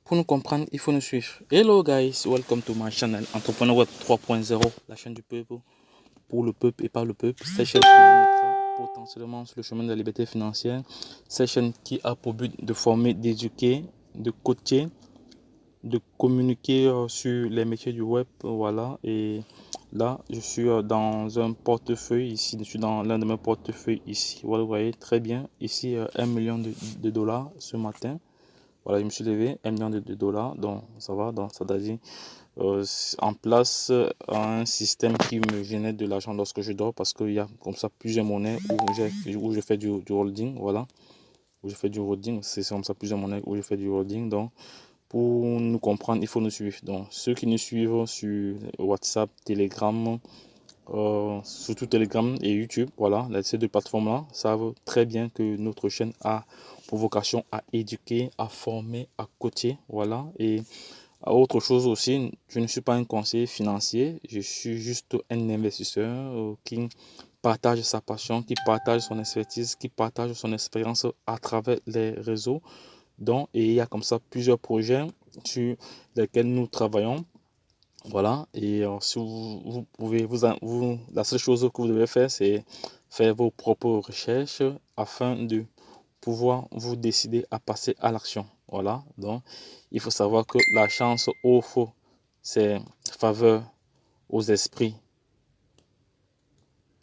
Pour nous comprendre, il faut nous suivre. Hello guys, welcome to my channel Entrepreneur Web 3.0, la chaîne du peuple, pour le peuple et par le peuple. Cette chaîne qui vous mettra potentiellement sur le chemin de la liberté financière. Cette chaîne qui a pour but de former, d'éduquer, de coacher, de communiquer sur les métiers du web. Voilà, et là, je suis dans un portefeuille ici. Je suis dans l'un de mes portefeuilles ici. Voilà, vous voyez très bien. Ici, 1 million de dollars ce matin. Voilà, je me suis levé 1 million de dollars, donc ça va, donc ça veut dire en place un système qui me génère de l'argent lorsque je dors, parce qu'il y a comme ça plusieurs monnaies où je fais du holding, voilà, où je fais du holding, c'est comme ça plusieurs monnaies où je fais du holding. Donc pour nous comprendre, il faut nous suivre. Donc ceux qui nous suivent sur WhatsApp, Telegram, surtout Telegram et YouTube, voilà, ces deux plateformes-là savent très bien que notre chaîne a pour vocation à éduquer, à former, à coacher, voilà. Et autre chose aussi, je ne suis pas un conseiller financier, je suis juste un investisseur qui partage sa passion, qui partage son expertise, qui partage son expérience à travers les réseaux. Donc, et il y a comme ça plusieurs projets sur lesquels nous travaillons. Voilà, et si vous pouvez, la seule chose que vous devez faire, c'est faire vos propres recherches afin de pouvoir vous décider à passer à l'action. Voilà, donc il faut savoir que la chance offre ses faveurs aux esprits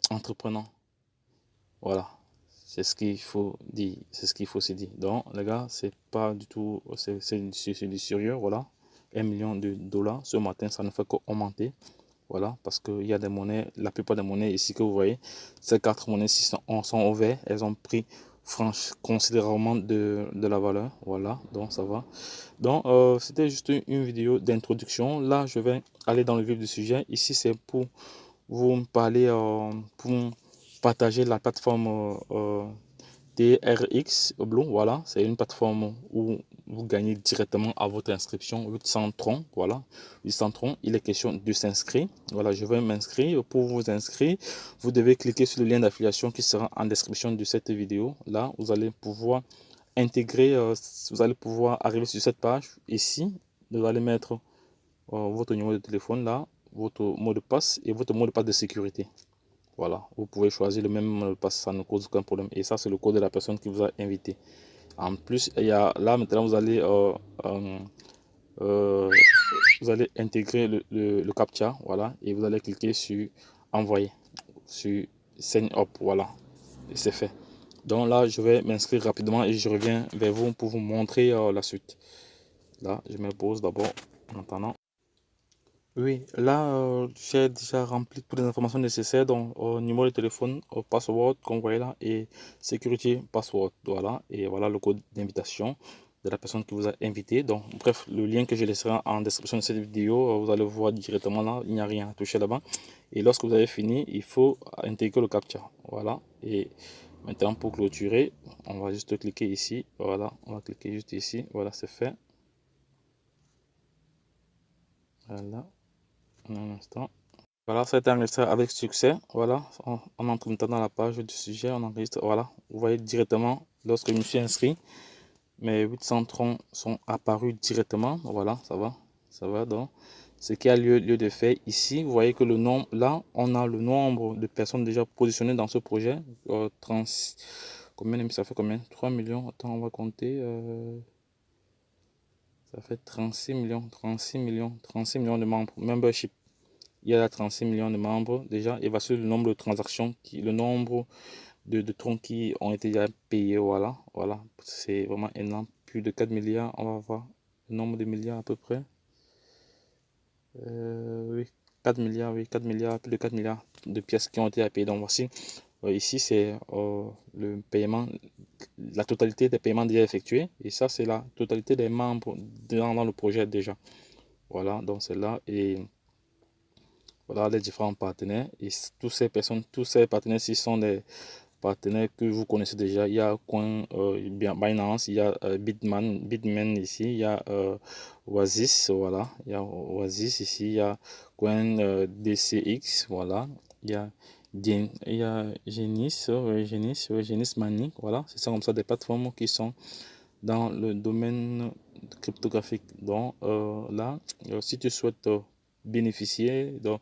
entreprenants. Voilà, c'est ce qu'il faut dire, c'est ce qu'il faut se dire. Donc, les gars, c'est pas du tout, c'est du sérieux, voilà. 1 million de dollars ce matin, ça ne fait qu'augmenter. Voilà, parce qu'il y a des monnaies, la plupart des monnaies ici que vous voyez, ces 4 monnaies-ci sont au vert, elles ont pris considérablement de la valeur. Voilà, donc ça va. Donc, c'était juste une vidéo d'introduction. Là, je vais aller dans le vif du sujet. Ici, c'est pour vous parler, pour partager la plateforme TRX Blue. Voilà, c'est une plateforme où vous gagnez directement à votre inscription 800 troncs. Voilà, 800 troncs. Il est question de s'inscrire. Voilà, je vais m'inscrire. Pour vous inscrire, vous devez cliquer sur le lien d'affiliation qui sera en description de cette vidéo. Là, vous allez pouvoir intégrer, vous allez pouvoir arriver sur cette page. Ici, vous allez mettre votre numéro de téléphone là, votre mot de passe et votre mot de passe de sécurité. Voilà, vous pouvez choisir le même mot de passe, ça ne cause aucun problème. Et ça, c'est le code de la personne qui vous a invité. En plus, il y a là maintenant, euh, vous allez intégrer le CAPTCHA, voilà, et vous allez cliquer sur envoyer, sur sign up, voilà, et c'est fait. Donc là, je vais m'inscrire rapidement et je reviens vers vous pour vous montrer la suite. Là, je me pose d'abord en attendant. Oui, là, j'ai déjà rempli toutes les informations nécessaires, donc numéro de téléphone, password, comme vous voyez là, et security password, voilà, et voilà le code d'invitation de la personne qui vous a invité. Donc, bref, le lien que je laisserai en description de cette vidéo, vous allez voir directement là, il n'y a rien à toucher là-bas. Et lorsque vous avez fini, il faut intégrer le CAPTCHA, voilà, et maintenant pour clôturer, on va juste cliquer ici, voilà, on va cliquer juste ici, voilà, c'est fait, voilà, un instant. Voilà, ça a été enregistré avec succès. Voilà, on entre maintenant dans la page du sujet, on enregistre. Voilà, vous voyez directement lorsque je me suis inscrit, mes 800 troncs sont apparus directement. Voilà, ça va. Donc, ce qui a lieu de faire ici, vous voyez que le nombre, là, on a le nombre de personnes déjà positionnées dans ce projet. 30, combien, ça fait combien? 3 millions. Attends, on va compter. Ça fait 36 millions de membres. Membership. Il y a 36 millions de membres déjà. Et voici le nombre de transactions, le nombre de troncs qui ont été déjà payés. Voilà, voilà. C'est vraiment énorme. Plus de 4 milliards. On va voir le nombre de milliards à peu près. Oui, 4 milliards, oui, 4 milliards, plus de 4 milliards de pièces qui ont été payées. Donc voici, ici c'est le paiement, la totalité des paiements déjà effectués. Et ça, c'est la totalité des membres dans le projet déjà. Voilà, donc c'est là. Et voilà les différents partenaires. Et tous ces personnes, tous ces partenaires-ci sont des partenaires que vous connaissez déjà. Il y a Binance, il y a Bitman ici, il y a Oasis, voilà. Il y a Oasis ici, il y a Coin DCX, voilà. Il y a Genis Money, voilà. C'est ça comme ça des plateformes qui sont dans le domaine cryptographique. Donc là, si tu souhaites bénéficier, donc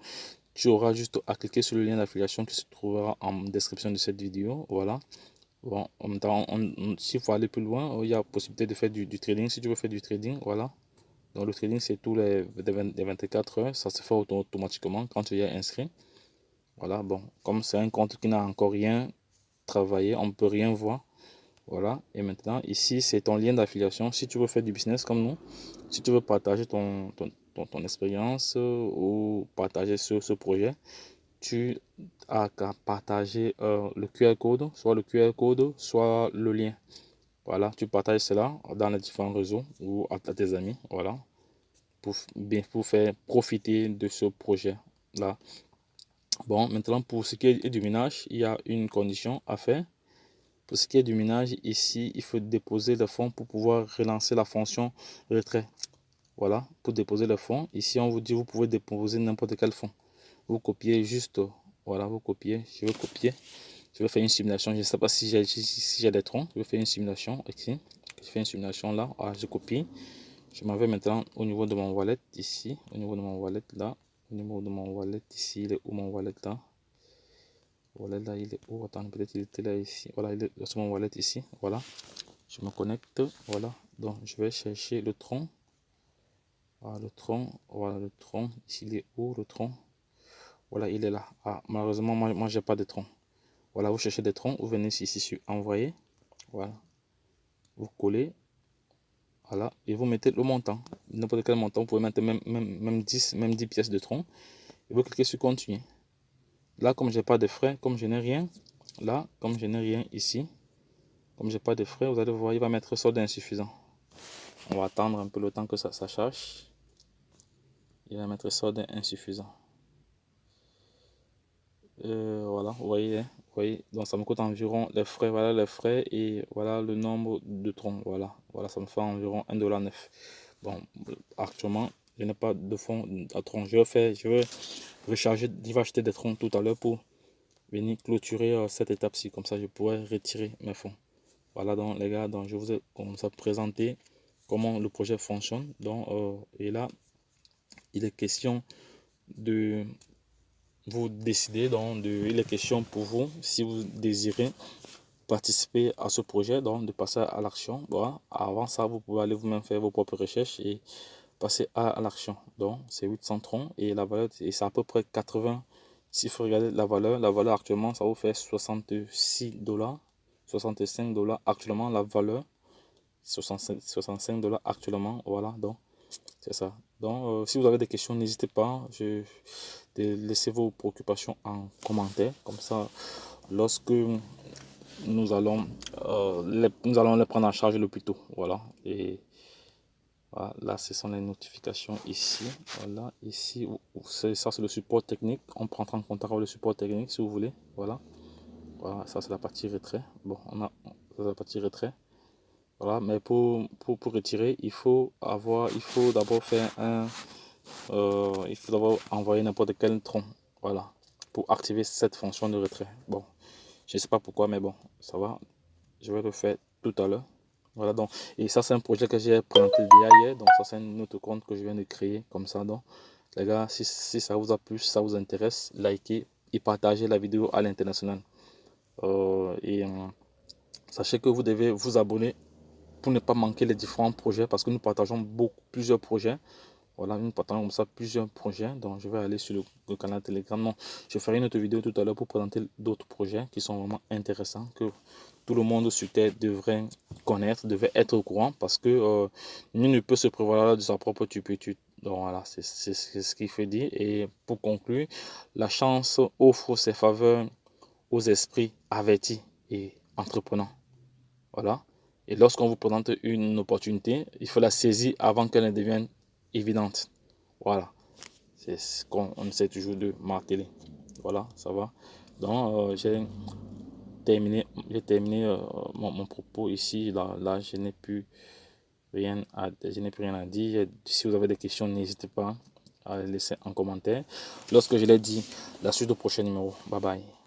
tu auras juste à cliquer sur le lien d'affiliation qui se trouvera en description de cette vidéo. Voilà. Bon, en même temps, s'il faut aller plus loin, il y a possibilité de faire du trading. Si tu veux faire du trading, voilà. Donc le trading, c'est tous les 24 heures. Ça se fait automatiquement quand tu y es inscrit. Voilà, bon, comme c'est un compte qui n'a encore rien travaillé, on ne peut rien voir. Voilà, et maintenant, ici, c'est ton lien d'affiliation. Si tu veux faire du business comme nous, si tu veux partager ton expérience ou partager ce projet, tu as qu'à partager le QR code, soit le QR code, soit le lien. Voilà, tu partages cela dans les différents réseaux ou à tes amis, voilà, pour faire profiter de ce projet-là. Bon, maintenant, pour ce qui est du minage, il y a une condition à faire. Pour ce qui est du minage, ici, il faut déposer le fonds pour pouvoir relancer la fonction retrait. Voilà, pour déposer le fonds. Ici, on vous dit, vous pouvez déposer n'importe quel fonds. Vous copiez juste, voilà, vous copiez. Je vais copier. Je vais faire une simulation. Je ne sais pas si j'ai des troncs. Je vais faire une simulation ici. Je fais une simulation là. Ah, je copie. Je m'en vais maintenant au niveau de mon wallet ici. Au niveau de mon wallet là. Au niveau de mon wallet ici. Il est où mon wallet là? Wallet là, il est où? Attends, peut-être il était là ici. Voilà, il est sur mon wallet ici. Voilà. Je me connecte. Voilà. Donc, je vais chercher le tronc. Voilà, le tronc. Voilà, le tronc. Ici, il est où le tronc? Voilà, il est là. Ah, malheureusement, moi j'ai pas de tronc. Voilà, vous cherchez des troncs. Vous venez ici sur envoyer. Voilà. Vous collez. Voilà. Et vous mettez le montant. N'importe quel montant. Vous pouvez mettre même 10 pièces de tronc. Et vous cliquez sur continuer. Là, comme j'ai pas de frais, comme je n'ai rien, là, comme je n'ai rien ici, comme j'ai pas de frais, vous allez voir, il va mettre solde insuffisant. On va attendre un peu le temps que ça charge. Il va mettre solde insuffisant. Voilà, vous voyez, donc ça me coûte environ les frais, voilà les frais et voilà le nombre de troncs. Voilà, ça me fait environ 1,9 $. Bon, actuellement, je n'ai pas de fonds à troncs. Je vais recharger, je vais acheter des troncs tout à l'heure pour venir clôturer cette étape-ci. Comme ça, je pourrais retirer mes fonds. Voilà donc les gars, donc je vous ai comme ça présenté comment le projet fonctionne. Donc et là, il est question de vous décider, donc il est question pour vous, si vous désirez participer à ce projet, donc de passer à l'action. Voilà. Avant ça, vous pouvez aller vous-même faire vos propres recherches et passer à l'action. Donc c'est 800 troncs et la valeur, et c'est à peu près 80. S'il faut regarder la valeur actuellement, ça vous fait 66 $. 65 $ actuellement, la valeur 65 $ actuellement. Voilà, donc c'est ça. Donc si vous avez des questions, n'hésitez pas, de laisser vos préoccupations en commentaire, comme ça lorsque nous allons les prendre en charge le plus tôt. Voilà. Et voilà, là ce sont les notifications ici. Voilà, ici ça c'est le support technique. On prend en contact avec le support technique si vous voulez. Voilà. Voilà, ça c'est la partie retrait. Bon, on a la partie retrait. Voilà, mais pour retirer, il faut d'abord faire il faut d'abord envoyer n'importe quel tronc. Voilà, pour activer cette fonction de retrait. Bon, je ne sais pas pourquoi, mais bon, ça va. Je vais le faire tout à l'heure. Voilà, donc, et ça c'est un projet que j'ai présenté hier. Donc ça c'est un autre compte que je viens de créer comme ça. Donc les gars, si ça vous a plu, si ça vous intéresse, likez et partagez la vidéo à l'international. Sachez que vous devez vous abonner pour ne pas manquer les différents projets, parce que nous partageons plusieurs projets. Voilà, nous partageons comme ça plusieurs projets. Donc je vais aller sur le canal Telegram. Non, je ferai une autre vidéo tout à l'heure pour présenter d'autres projets qui sont vraiment intéressants, que tout le monde sur Terre devrait connaître, devrait être au courant, parce que nul ne peut se prévaloir de sa propre turpitude. Donc voilà, c'est ce qu'il faut dire. Et pour conclure, la chance offre ses faveurs aux esprits avertis et entreprenants. Voilà. Et lorsqu'on vous présente une opportunité, il faut la saisir avant qu'elle ne devienne évidente. Voilà. C'est ce qu'on essaie toujours de marteler. Voilà, ça va. Donc, j'ai terminé mon propos ici. Là, je n'ai plus rien à dire. Si vous avez des questions, n'hésitez pas à les laisser en commentaire. Lorsque je l'ai dit, la suite au prochain numéro. Bye bye.